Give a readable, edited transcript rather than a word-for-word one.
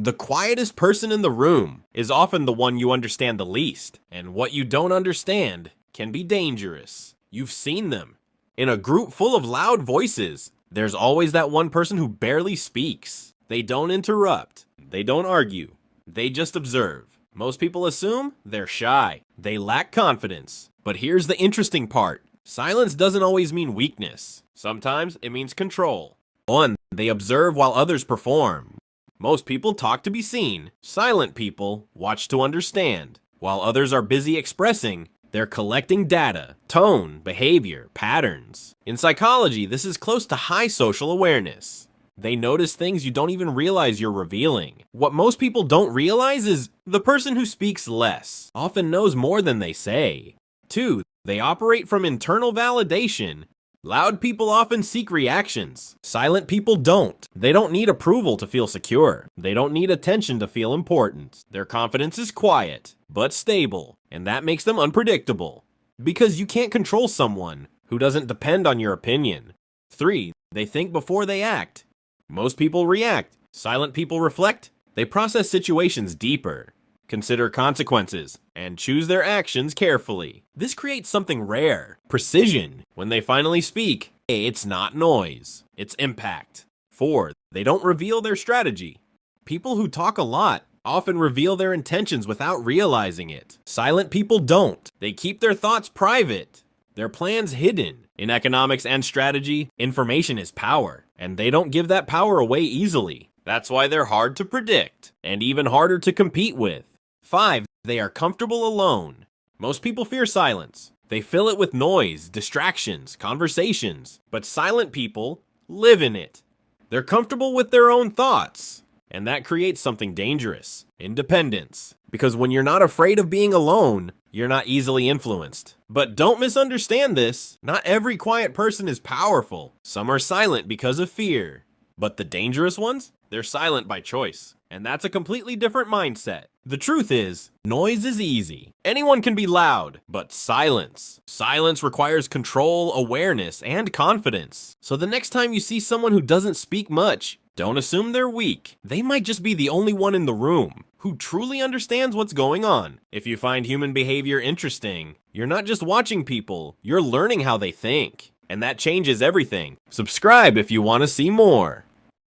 The quietest person in the room is often the one you understand the least, and what you don't understand can be dangerous. You've seen them. In a group full of loud voices, there's always that one person who barely speaks. They don't interrupt. They don't argue. They just observe. Most people assume they're shy. They lack confidence. But here's the interesting part. Silence doesn't always mean weakness. Sometimes it means control. 1. They observe while others perform. Most people talk to be seen. Silent people watch to understand. While others are busy expressing, they're collecting data, tone, behavior, patterns. In psychology, this is close to high social awareness. They notice things you don't even realize you're revealing. What most people don't realize is the person who speaks less often knows more than they say. 2. They operate from internal validation. Loud people often seek reactions. Silent people don't. They don't need approval to feel secure. They don't need attention to feel important. Their confidence is quiet, but stable, and that makes them unpredictable. Because you can't control someone who doesn't depend on your opinion. 3. They think before they act. Most people react. Silent people reflect. They process situations deeper, consider consequences, and choose their actions carefully. This creates something rare, precision. When they finally speak, it's not noise, it's impact. 4. They don't reveal their strategy. People who talk a lot often reveal their intentions without realizing it. Silent people don't. They keep their thoughts private, their plans hidden. In economics and strategy, information is power, and they don't give that power away easily. That's why they're hard to predict, and even harder to compete with. 5. They are comfortable alone. Most people fear silence. They fill it with noise, distractions, conversations. But silent people live in it. They're comfortable with their own thoughts. And that creates something dangerous: independence. Because when you're not afraid of being alone, you're not easily influenced. But don't misunderstand this. Not every quiet person is powerful. Some are silent because of fear. But the dangerous ones? They're silent by choice. And that's a completely different mindset. The truth is, noise is easy. Anyone can be loud, but silence requires control, awareness, and confidence. So the next time you see someone who doesn't speak much, don't assume they're weak. They might just be the only one in the room who truly understands what's going on. If you find human behavior interesting, you're not just watching people, you're learning how they think. And that changes everything. Subscribe if you want to see more.